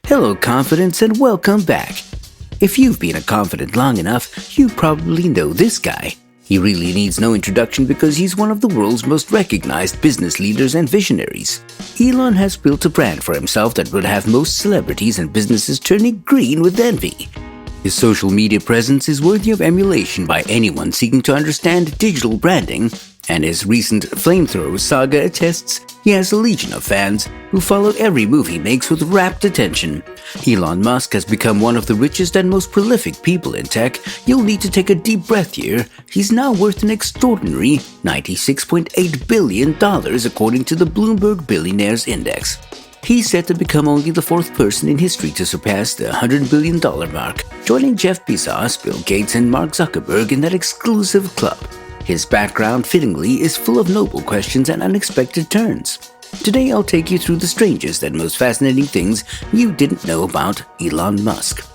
Hello, confidence, and welcome back. If you've been a confident long enough, you probably know this guy. He really needs no introduction because he's one of the world's most recognized business leaders and visionaries. Elon has built a brand for himself that would have most celebrities and businesses turning green with envy. His social media presence is worthy of emulation by anyone seeking to understand digital branding, and his recent flamethrower saga attests he has a legion of fans who follow every move he makes with rapt attention. Elon Musk has become one of the richest and most prolific people in tech. You'll need to take a deep breath here. He's now worth an extraordinary $96.8 billion according to the Bloomberg Billionaires Index. He's set to become only the fourth person in history to surpass the $100 billion mark, joining Jeff Bezos, Bill Gates, and Mark Zuckerberg in that exclusive club. His background, fittingly, is full of noble questions and unexpected turns. Today I'll take you through the strangest and most fascinating things you didn't know about Elon Musk.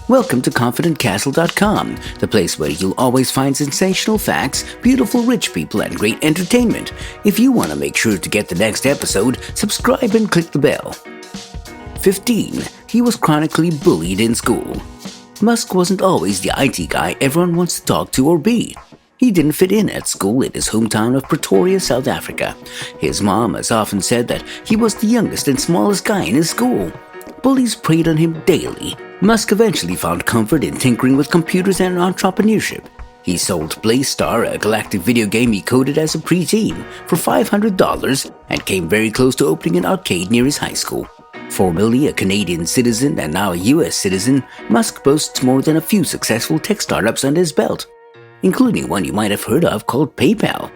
Welcome to ConfidentCastle.com, the place where you'll always find sensational facts, beautiful rich people, and great entertainment. If you want to make sure to get the next episode, subscribe and click the bell. 15. He was chronically bullied in school. Musk wasn't always the IT guy everyone wants to talk to or be. He didn't fit in at school in his hometown of Pretoria, South Africa. His mom has often said that he was the youngest and smallest guy in his school. Bullies preyed on him daily. Musk eventually found comfort in tinkering with computers and entrepreneurship. He sold BlazeStar, a galactic video game he coded as a preteen, for $500 and came very close to opening an arcade near his high school. Formerly a Canadian citizen and now a US citizen, Musk boasts more than a few successful tech startups under his belt, including one you might have heard of called PayPal.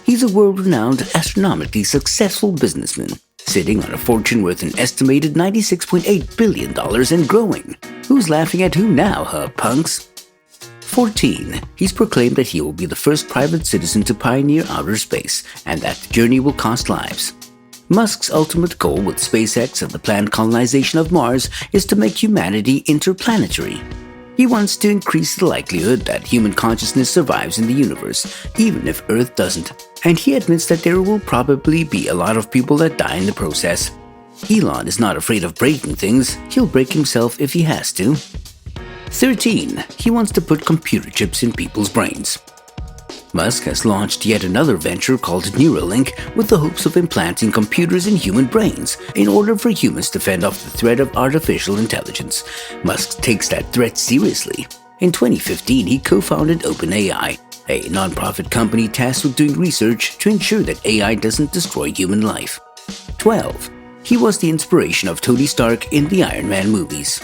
He's a world-renowned, astronomically successful businessman, sitting on a fortune worth an estimated $96.8 billion and growing. Who's laughing at who now, huh, punks? 14. He's proclaimed that he will be the first private citizen to pioneer outer space, and that the journey will cost lives. Musk's ultimate goal with SpaceX and the planned colonization of Mars is to make humanity interplanetary. He wants to increase the likelihood that human consciousness survives in the universe, even if Earth doesn't, and he admits that there will probably be a lot of people that die in the process. Elon is not afraid of breaking things. He'll break himself if he has to. 13. He wants to put computer chips in people's brains. Musk has launched yet another venture called Neuralink with the hopes of implanting computers in human brains in order for humans to fend off the threat of artificial intelligence. Musk takes that threat seriously. In 2015, he co-founded OpenAI, a non-profit company tasked with doing research to ensure that AI doesn't destroy human life. 12. He was the inspiration of Tony Stark in the Iron Man movies.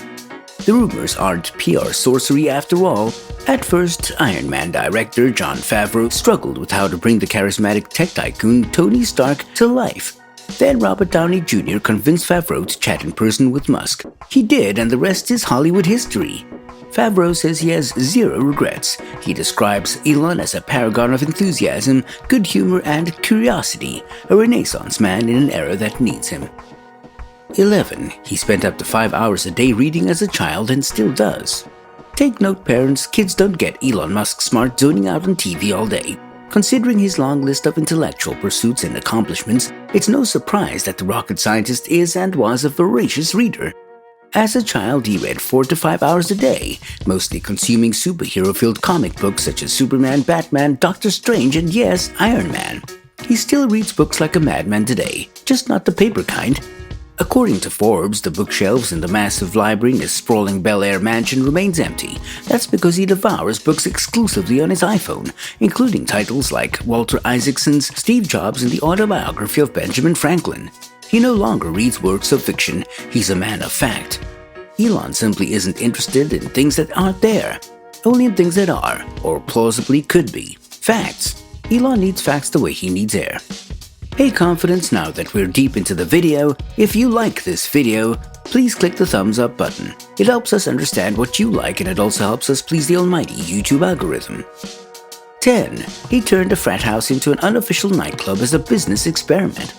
The rumors aren't PR sorcery after all. At first, Iron Man director Jon Favreau struggled with how to bring the charismatic tech tycoon Tony Stark to life. Then Robert Downey Jr. convinced Favreau to chat in person with Musk. He did, and the rest is Hollywood history. Favreau says he has zero regrets. He describes Elon as a paragon of enthusiasm, good humor, and curiosity, a renaissance man in an era that needs him. 11. He spent up to 5 hours a day reading as a child and still does. Take note, parents, kids don't get Elon Musk smart zoning out on TV all day. Considering his long list of intellectual pursuits and accomplishments, it's no surprise that the rocket scientist is and was a voracious reader. As a child, he read 4 to 5 hours a day, mostly consuming superhero-filled comic books such as Superman, Batman, Doctor Strange, and yes, Iron Man. He still reads books like a madman today, just not the paper kind. According to Forbes, the bookshelves in the massive library in his sprawling Bel Air mansion remains empty. That's because he devours books exclusively on his iPhone, including titles like Walter Isaacson's Steve Jobs and the autobiography of Benjamin Franklin. He no longer reads works of fiction. He's a man of fact. Elon simply isn't interested in things that aren't there, only in things that are, or plausibly could be, facts. Elon needs facts the way he needs air. Hey confidence, now that we're deep into the video, if you like this video, please click the thumbs up button. It helps us understand what you like and it also helps us please the almighty YouTube algorithm. 10. He turned a frat house into an unofficial nightclub as a business experiment.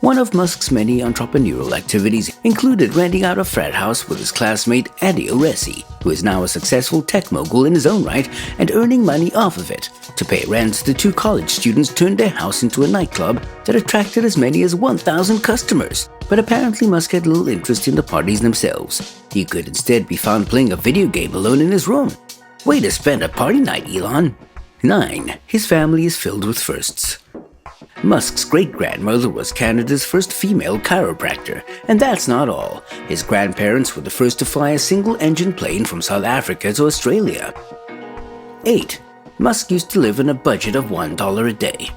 One of Musk's many entrepreneurial activities included renting out a frat house with his classmate Andy Oresi, who is now a successful tech mogul in his own right, and earning money off of it. To pay rent, the two college students turned their house into a nightclub that attracted as many as 1,000 customers. But apparently Musk had little interest in the parties themselves. He could instead be found playing a video game alone in his room. Way to spend a party night, Elon. 9. His family is filled with firsts. Musk's great-grandmother was Canada's first female chiropractor, and that's not all. His grandparents were the first to fly a single-engine plane from South Africa to Australia. 8. Musk used to live on a budget of $1 a day.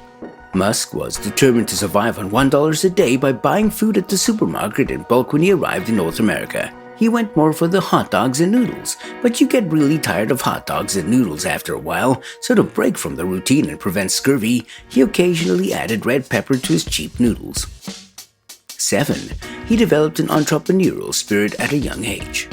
Musk was determined to survive on $1 a day by buying food at the supermarket in bulk when he arrived in North America. He went more for the hot dogs and noodles, but you get really tired of hot dogs and noodles after a while, so to break from the routine and prevent scurvy, he occasionally added red pepper to his cheap noodles. 7. He developed an entrepreneurial spirit at a young age.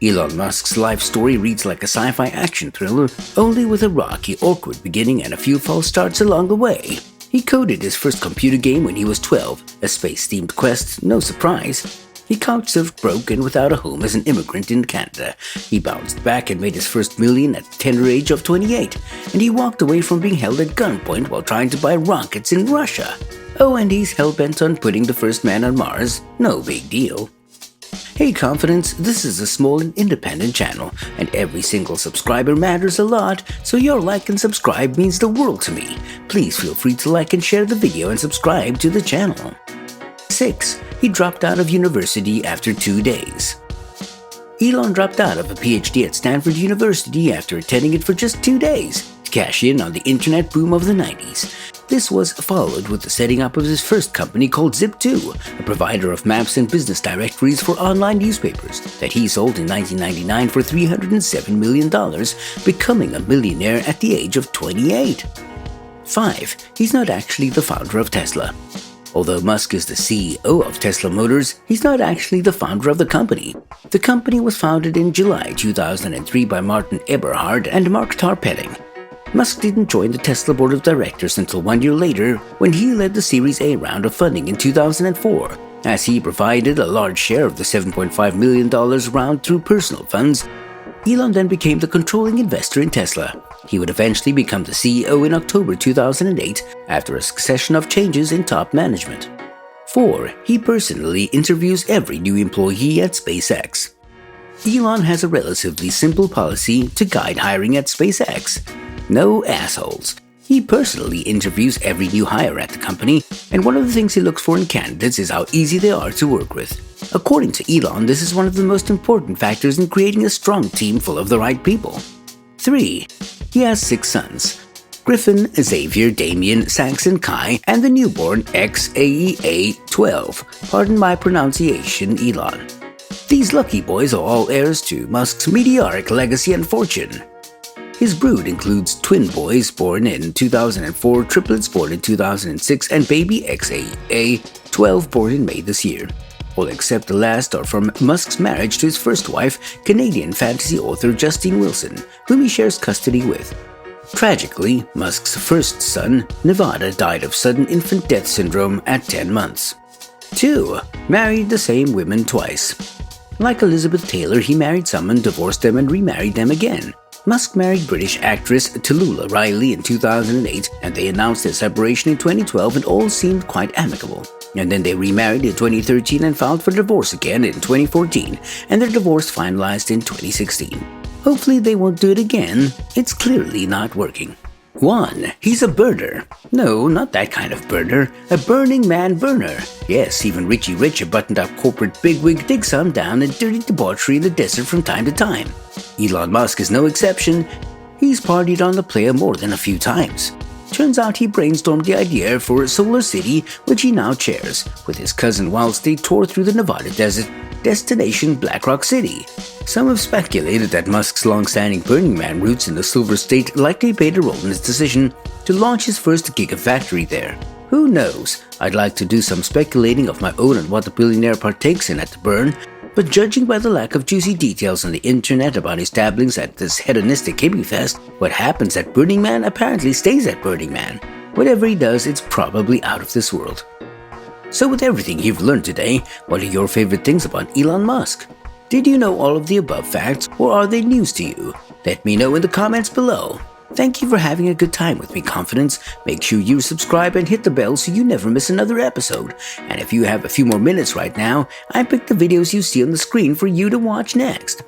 Elon Musk's life story reads like a sci-fi action thriller, only with a rocky, awkward beginning and a few false starts along the way. He coded his first computer game when he was 12, a space-themed quest, no surprise. He couch-surfed broke and without a home as an immigrant in Canada. He bounced back and made his first million at the tender age of 28, and he walked away from being held at gunpoint while trying to buy rockets in Russia. Oh, and he's hell-bent on putting the first man on Mars. No big deal. Hey Confidence, this is a small and independent channel, and every single subscriber matters a lot, so your like and subscribe means the world to me. Please feel free to like and share the video and subscribe to the channel. 6. He dropped out of university after 2 days. Elon dropped out of a PhD at Stanford University after attending it for just 2 days to cash in on the internet boom of the 90s. This was followed with the setting up of his first company called Zip2, a provider of maps and business directories for online newspapers that he sold in 1999 for $307 million, becoming a millionaire at the age of 28. 5. He's not actually the founder of Tesla. Although Musk is the CEO of Tesla Motors, he's not actually the founder of the company. The company was founded in July 2003 by Martin Eberhard and Mark Tarpenning. Musk didn't join the Tesla board of directors until 1 year later, when he led the Series A round of funding in 2004. As he provided a large share of the $7.5 million round through personal funds, Elon then became the controlling investor in Tesla. He would eventually become the CEO in October 2008 after a succession of changes in top management. 4. He personally interviews every new employee at SpaceX. Elon has a relatively simple policy to guide hiring at SpaceX. No assholes. He personally interviews every new hire at the company, and one of the things he looks for in candidates is how easy they are to work with. According to Elon, this is one of the most important factors in creating a strong team full of the right people. 3. He has 6 sons: Griffin, Xavier, Damien, Saxon, Kai, and the newborn XAEA-12. Pardon my pronunciation, Elon. These lucky boys are all heirs to Musk's meteoric legacy and fortune. His brood includes twin boys born in 2004, triplets born in 2006, and baby XAEA-12 born in May this year. All except the last are from Musk's marriage to his first wife, Canadian fantasy author Justine Wilson, whom he shares custody with. Tragically, Musk's first son, Nevada, died of sudden infant death syndrome at 10 months. 2. Married the same women twice. Like Elizabeth Taylor, he married someone, divorced them, and remarried them again. Musk married British actress Tallulah Riley in 2008, and they announced their separation in 2012, and all seemed quite amicable. And then they remarried in 2013 and filed for divorce again in 2014, and their divorce finalized in 2016. Hopefully they won't do it again. It's clearly not working. 1. He's a burner. No, not that kind of burner. A Burning Man burner. Yes, even Richie Rich, a buttoned-up corporate bigwig, digs some down and dirty debauchery in the desert from time to time. Elon Musk is no exception. He's partied on the playa more than a few times. Turns out he brainstormed the idea for a solar city, which he now chairs, with his cousin whilst they tour through the Nevada desert, destination Black Rock City. Some have speculated that Musk's long-standing Burning Man roots in the Silver State likely played a role in his decision to launch his first gigafactory there. Who knows? I'd like to do some speculating of my own on what the billionaire partakes in at the burn, but judging by the lack of juicy details on the internet about his dabblings at this hedonistic hippie fest, what happens at Burning Man apparently stays at Burning Man. Whatever he does, it's probably out of this world. So with everything you've learned today, what are your favorite things about Elon Musk? Did you know all of the above facts, or are they news to you? Let me know in the comments below. Thank you for having a good time with me, Confidence. Make sure you subscribe and hit the bell so you never miss another episode. And if you have a few more minutes right now, I picked the videos you see on the screen for you to watch next.